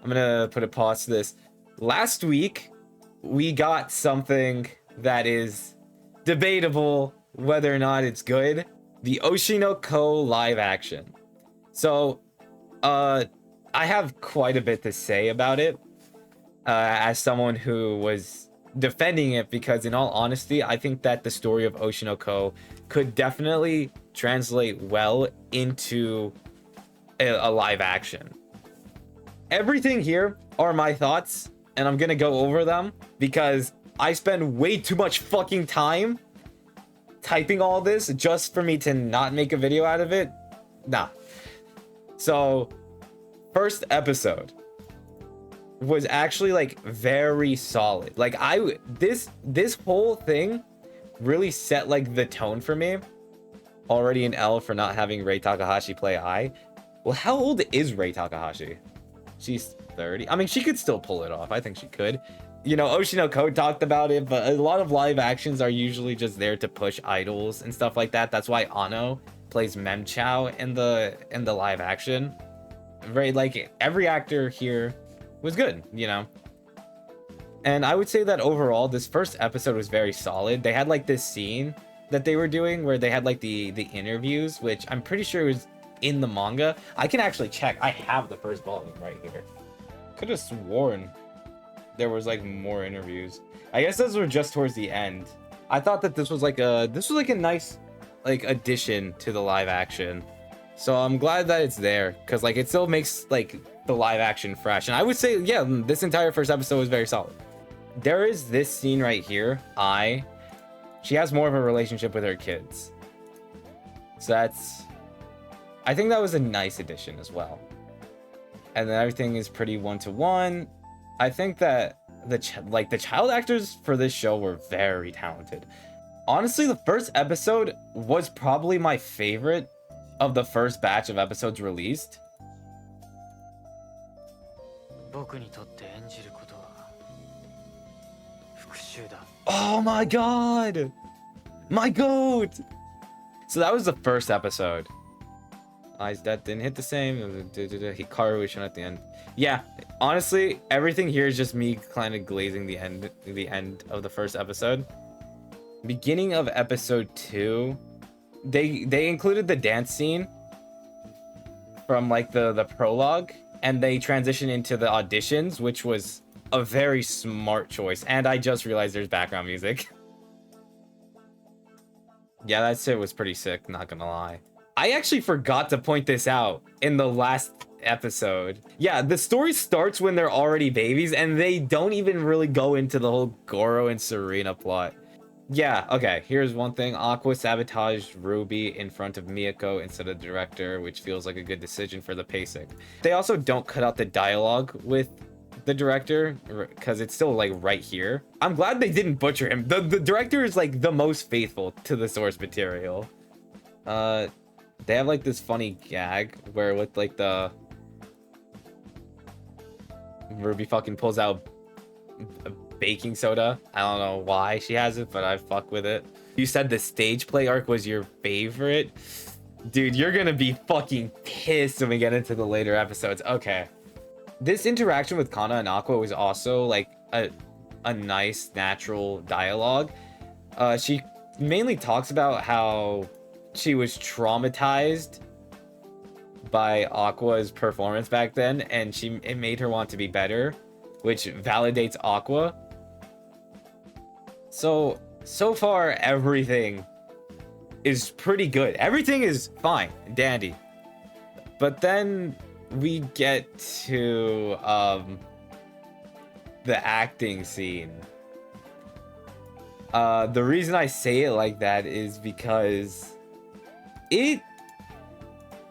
I'm gonna put a pause to this. Last week, we got something that is debatable whether or not it's good. The Oshi no Ko live action. So, I have quite a bit to say about it as someone who was defending it, because in all honesty, I think that the story of Oshi no Ko could definitely translate well into a live action. Everything here are my thoughts, and I'm gonna go over them because I spend way too much fucking time typing all this just for me to not make a video out of it. Nah. So, first episode was actually like very solid. Like this whole thing really set like the tone for me. Already an L for not having Rei Takahashi play Ai. Well, how old is Rei Takahashi? She's 30. I mean, she could still pull it off. I think she could. You know, Oshi no Ko talked about it, but a lot of live actions are usually just there to push idols and stuff like that. That's why Ano plays Mem-cho in the live action. Very, like, every actor here was good, you know. And I would say that overall, this first episode was very solid. They had like this scene that they were doing where they had like the interviews, which I'm pretty sure was in the manga. I can actually check. I have the first volume right here. Could have sworn there was like more interviews. I guess those were just towards the end. I thought that this was like a nice like addition to the live action. So I'm glad that it's there, because like it still makes like the live action fresh. And I would say, yeah, this entire first episode was very solid. There is this scene right here. She has more of a relationship with her kids. So I think that was a nice addition as well. And then everything is pretty one-to-one. I think that the child actors for this show were very talented. Honestly, the first episode was probably my favorite of the first batch of episodes released. Oh my god! My goat! So that was the first episode. Eyes that didn't hit the same. Hikaru Ishin at the end. Yeah, honestly, everything here is just me kind of glazing the end of the first episode. Beginning of episode 2, they included the dance scene from like the prologue, and they transitioned into the auditions, which was a very smart choice. And I just realized there's background music. Yeah, that shit was pretty sick, not gonna lie. I actually forgot to point this out in the last episode. Yeah, the story starts when they're already babies, and they don't even really go into the whole Goro and Serena plot. Yeah, okay, here's one thing. Aqua sabotaged Ruby in front of Miyako instead of the director, which feels like a good decision for the pacing. They also don't cut out the dialogue with the director, because it's still like right here. I'm glad they didn't butcher him. The director is like the most faithful to the source material. They have like this funny gag where with like the Ruby fucking pulls out a baking soda. I don't know why she has it, but I fuck with it. You said the stage play arc was your favorite. Dude, you're gonna be fucking pissed when we get into the later episodes. Okay. This interaction with Kana and Aqua was also like a nice natural dialogue. She mainly talks about how she was traumatized by Aqua's performance back then, and it made her want to be better, which validates Aqua. So far everything is pretty good. Everything is fine, dandy. But then we get to the acting scene. The reason I say it like that is because it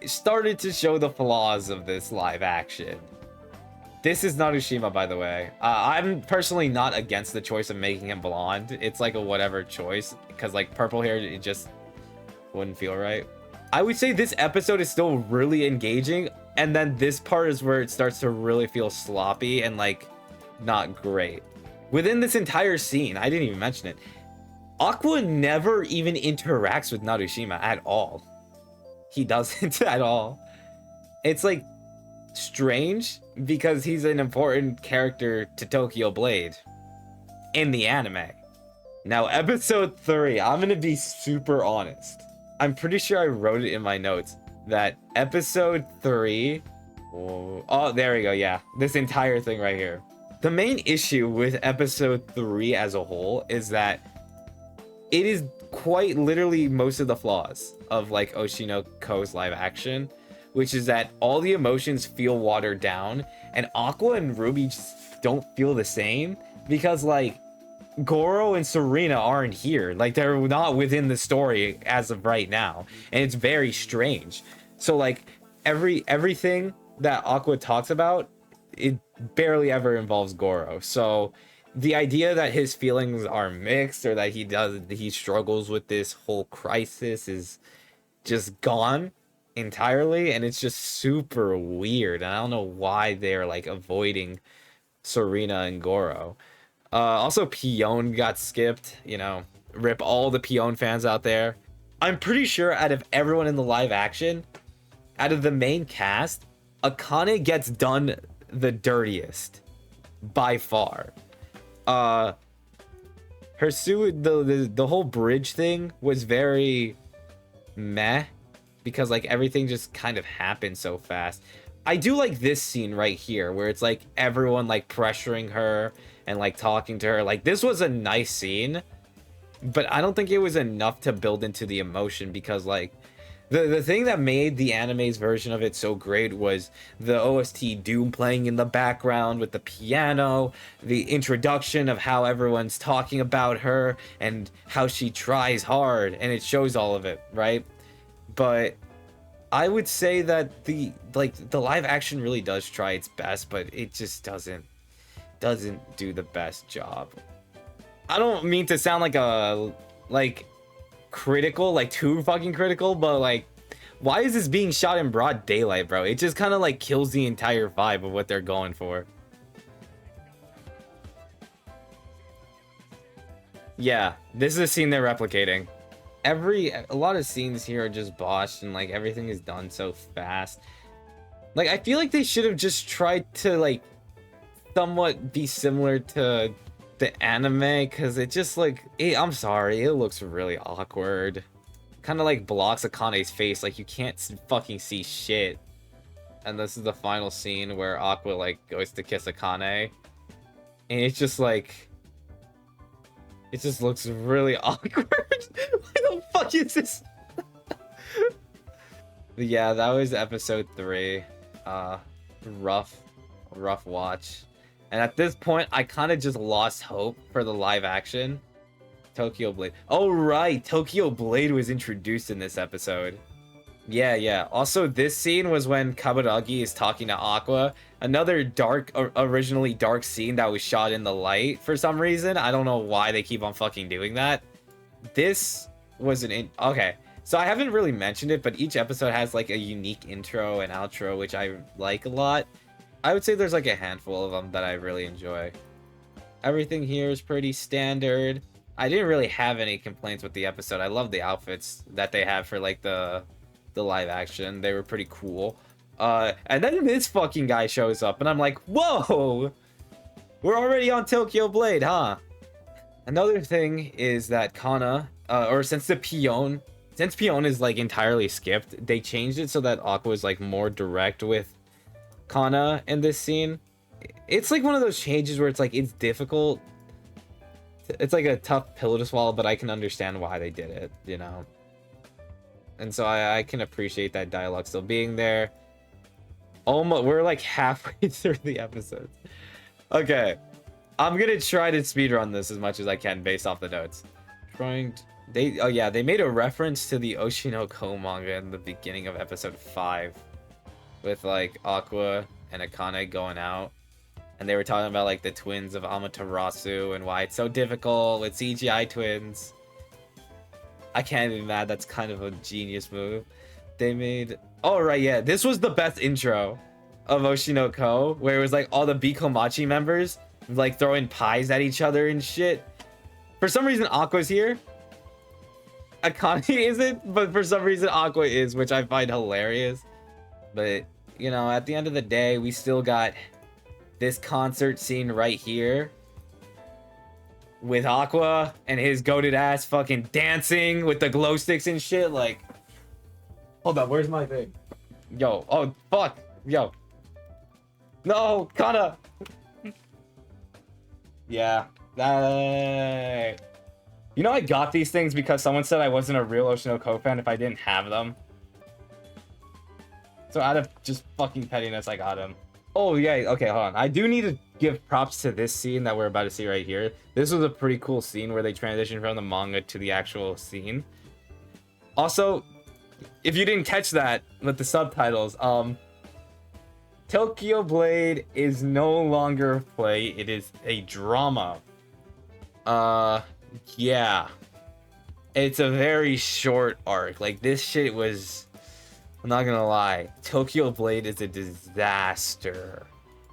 started to show the flaws of this live action. This is Narushima, by the way. I'm personally not against the choice of making him blonde. It's like a whatever choice, because like purple hair, it just wouldn't feel right. I would say this episode is still really engaging, and then this part is where it starts to really feel sloppy and like not great. Within this entire scene, I didn't even mention it, Aqua never even interacts with Narushima at all. He doesn't at all. It's like strange because he's an important character to Tokyo Blade in the anime. Now, episode 3, I'm gonna be super honest. I'm pretty sure I wrote it in my notes that episode 3. Oh, there we go. Yeah, this entire thing right here. The main issue with episode 3 as a whole is that it is quite literally most of the flaws of like Oshi no Ko's live action, which is that all the emotions feel watered down, and Aqua and Ruby just don't feel the same because like Goro and Serena aren't here. Like they're not within the story as of right now, and it's very strange. So like everything that Aqua talks about, it barely ever involves Goro. So the idea that his feelings are mixed or that he struggles with this whole crisis is just gone entirely, and it's just super weird. And I don't know why they're like avoiding Serena and Goro. Also, Pion got skipped. You know, rip all the Pion fans out there. I'm pretty sure out of everyone in the live action, out of the main cast, Akane gets done the dirtiest by far. The whole bridge thing was very meh because like everything just kind of happened so fast. I do like this scene right here where it's like everyone like pressuring her and like talking to her. Like this was a nice scene, but I don't think it was enough to build into the emotion because like the thing that made the anime's version of it so great was the OST Doom playing in the background with the piano, the introduction of how everyone's talking about her and how she tries hard, and it shows all of it, right? But I would say that the live action really does try its best, but it just doesn't do the best job. I don't mean to sound like critical, like too fucking critical, but like why is this being shot in broad daylight, bro? It just kind of like kills the entire vibe of what they're going for. Yeah, this is a scene they're replicating. A lot of scenes here are just botched and like everything is done so fast. Like I feel like they should have just tried to like somewhat be similar to the anime, because it just like I'm sorry, it looks really awkward. Kind of like blocks Akane's face, like you can't fucking see shit. And this is the final scene where Aqua like goes to kiss Akane, and it's just like it just looks really awkward. What the fuck is this? But yeah, that was episode 3. Rough watch. And at this point, I kind of just lost hope for the live action. Tokyo Blade. Oh, right. Tokyo Blade was introduced in this episode. Yeah. Also, this scene was when Kaburagi is talking to Aqua. Another originally dark scene that was shot in the light for some reason. I don't know why they keep on fucking doing that. This was okay. So I haven't really mentioned it, but each episode has like a unique intro and outro, which I like a lot. I would say there's like a handful of them that I really enjoy. Everything here is pretty standard. I didn't really have any complaints with the episode. I love the outfits that they have for like the live action. They were pretty cool. And then this fucking guy shows up and I'm like, whoa! We're already on Tokyo Blade, huh? Another thing is that Kana, since Pion is like entirely skipped, they changed it so that Aqua is like more direct with Kana in this scene. It's like one of those changes where it's like it's difficult. It's like a tough pill to swallow, but I can understand why they did it, you know. And so I can appreciate that dialogue still being there. Almost, we're like halfway through the episode. Okay, I'm gonna try to speedrun this as much as I can based off the notes. They made a reference to the Oshi no Ko manga in the beginning of episode 5. With like Aqua and Akane going out, and they were talking about like the twins of Amaterasu and why it's so difficult with CGI twins. I can't be mad. That's kind of a genius move. They made this was the best intro of Oshi no Ko, where it was like all the Bikomachi members like throwing pies at each other and shit. For some reason Aqua's here. Akane isn't, but for some reason Aqua is, which I find hilarious. But you know, at the end of the day, we still got this concert scene right here with Aqua and his goated ass fucking dancing with the glow sticks and shit. Like, hold up, where's my thing? Yo, oh fuck, yo, no, Kana. Yeah, that. You know, I got these things because someone said I wasn't a real Oshinoko fan if I didn't have them. So out of just fucking pettiness, I got them. Oh yeah, okay, hold on. I do need to give props to this scene that we're about to see right here. This was a pretty cool scene where they transitioned from the manga to the actual scene. Also, if you didn't catch that with the subtitles, Tokyo Blade is no longer a play, it is a drama. Yeah. It's a very short arc. Like, this shit was, I'm not gonna lie, Tokyo Blade is a disaster.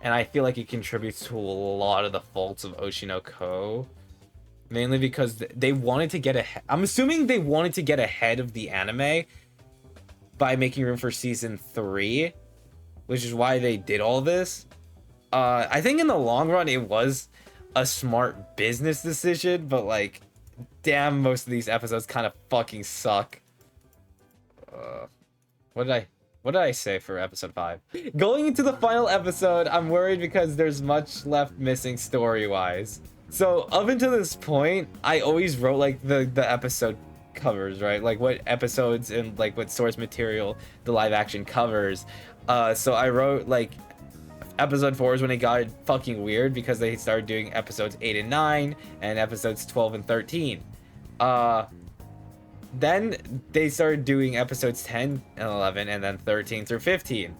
And I feel like it contributes to a lot of the faults of Oshinoko. Mainly because they wanted to get ahead. I'm assuming they wanted to get ahead of the anime by making room for season 3, which is why they did all this. I think in the long run it was a smart business decision, but like, damn, most of these episodes kind of fucking suck. What did I say for episode 5? Going into the final episode, I'm worried because there's much left missing story-wise. So up until this point, I always wrote like the episode covers, right? Like what episodes and like what source material the live action covers. So I wrote like episode 4 is when it got fucking weird because they started doing episodes 8 and 9 and episodes 12 and 13. Then they started doing episodes 10 and 11 and then 13 through 15.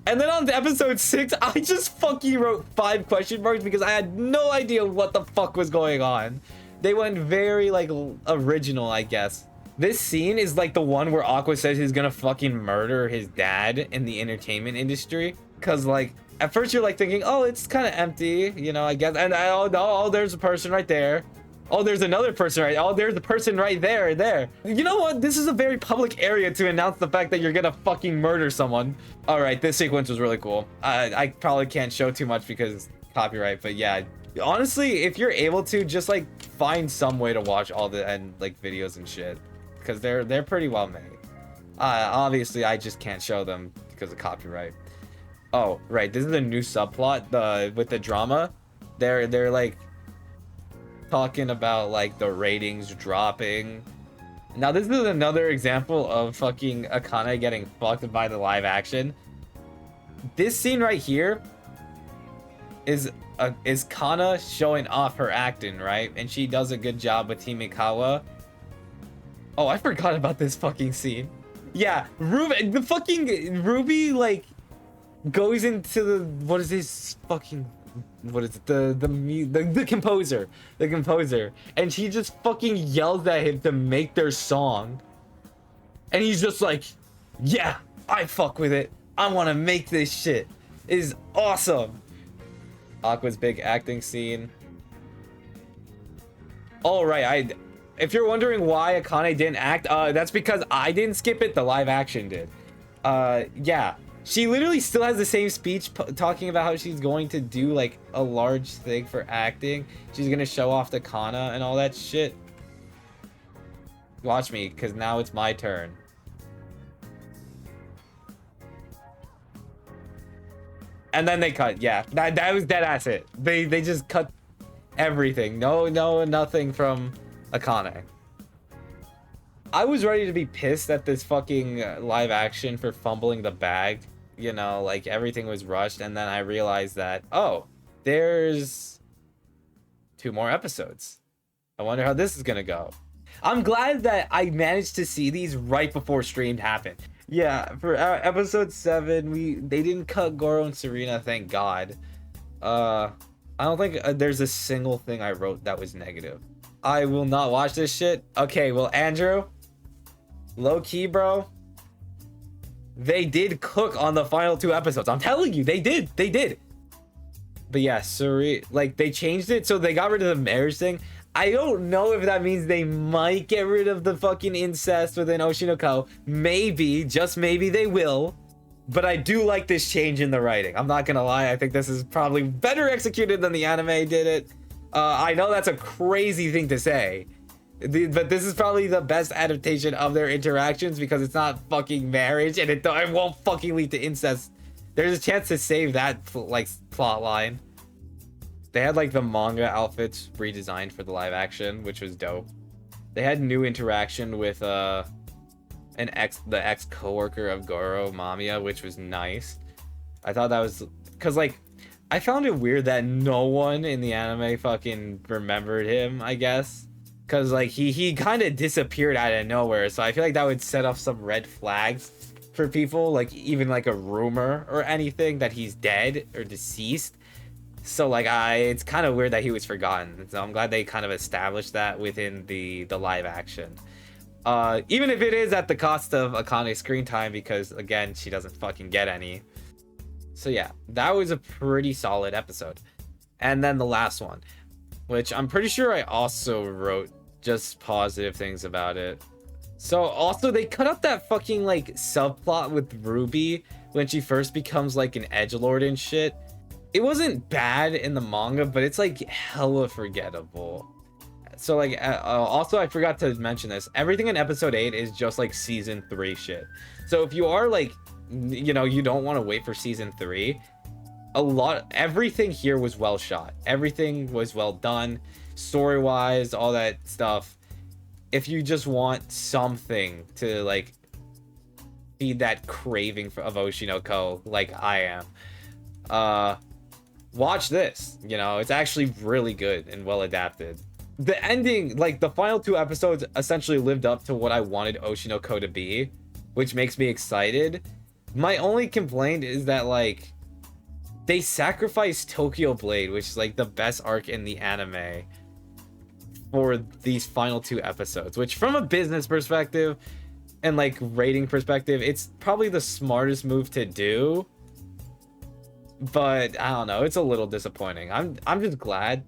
And then on to episode 6, I just fucking wrote 5 question marks because I had no idea what the fuck was going on. They went very like original, I guess. This scene is like the one where Aqua says he's gonna fucking murder his dad in the entertainment industry. Cause like, at first you're like thinking, oh, it's kind of empty, you know, I guess. And oh, there's a person right there. Oh, there's another person right. Oh, there's the person right there. You know what? This is a very public area to announce the fact that you're gonna fucking murder someone. All right, this sequence was really cool. I probably can't show too much because copyright, but yeah. Honestly, if you're able to, just like find some way to watch all the end like videos and shit, because they're pretty well made. Obviously, I just can't show them because of copyright. Oh, right. This is a new subplot. With the drama, they're like talking about like the ratings dropping. Now this is another example of fucking Akane getting fucked by the live action. This scene right here is Kana showing off her acting, right? And she does a good job with Himekawa. Oh, I forgot about this fucking scene. Yeah, Ruby like goes into the, what is this fucking, what is it, the composer, and she just fucking yells at him to make their song, and he's just like, yeah, I fuck with it, I want to make this shit. It is awesome. Aqua's big acting scene. All right, if you're wondering why Akane didn't act, that's because I didn't skip it, the live action did. Yeah. She literally still has the same speech talking about how she's going to do like a large thing for acting. She's gonna show off the Kana and all that shit. Watch me, because now it's my turn. And then they cut, yeah. That was dead ass it. They just cut everything. No, nothing from Akane. I was ready to be pissed at this fucking live action for fumbling the bag. You know, like everything was rushed, and then I realized that, oh, there's 2 more episode. I wonder how this is gonna go. I'm glad that I managed to see these right before streamed happened. Yeah, for episode 7, they didn't cut Goro and Serena, thank God. I don't think there's a single thing I wrote that was negative. I will not watch this shit. Okay, well, Andrew, low key, bro, they did cook on the final 2 episodes. I'm telling you, they did. But yeah, Serena, like, they changed it, so they got rid of the marriage thing. I don't know if that means they might get rid of the fucking incest within Oshinoko. Maybe, just maybe they will. But I do like this change in the writing. I'm not gonna lie. I think this is probably better executed than the anime did it. I know that's a crazy thing to say, but this is probably the best adaptation of their interactions because it's not fucking marriage and it won't fucking lead to incest. There's a chance to save that like plot line. They had like the manga outfits redesigned for the live action, which was dope. They had new interaction with the ex coworker of Goro, Mamiya, which was nice. I thought that was because like I found it weird that no one in the anime fucking remembered him, I guess. Cause like he kind of disappeared out of nowhere, so I feel like that would set off some red flags for people, like even like a rumor or anything that he's dead or deceased. So like it's kind of weird that he was forgotten. So I'm glad they kind of established that within the live action. Even if it is at the cost of Akane's screen time, because again, she doesn't fucking get any. So yeah, that was a pretty solid episode. And then the last one, which I'm pretty sure I also wrote just positive things about it. So also they cut out that fucking like subplot with Ruby when she first becomes like an edgelord and shit. It wasn't bad in the manga, but it's like hella forgettable. So like also I forgot to mention this, everything in episode 8 is just like season 3 shit. So if you are like, you know, you don't want to wait for season 3, everything here was well shot, everything was well done, story wise, all that stuff. If you just want something to like feed that craving of Oshi no Ko like I am, watch this. You know, it's actually really good and well adapted. The ending, like the final 2 episodes essentially lived up to what I wanted Oshi no Ko to be, which makes me excited. My only complaint is that like they sacrificed Tokyo Blade, which is like the best arc in the anime, for these final 2 episodes, which from a business perspective and like rating perspective, it's probably the smartest move to do. But I don't know, it's a little disappointing. I'm just glad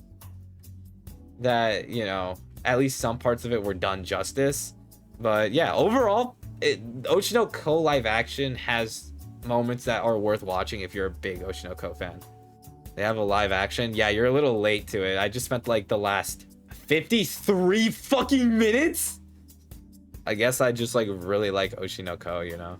that, you know, at least some parts of it were done justice. But yeah, overall, Oshi no Ko live action has moments that are worth watching if you're a big Oshi no Ko fan. They have a live action. Yeah, you're a little late to it. I just spent like the last 53 fucking minutes. I guess I just like really like Oshi no Ko, you know.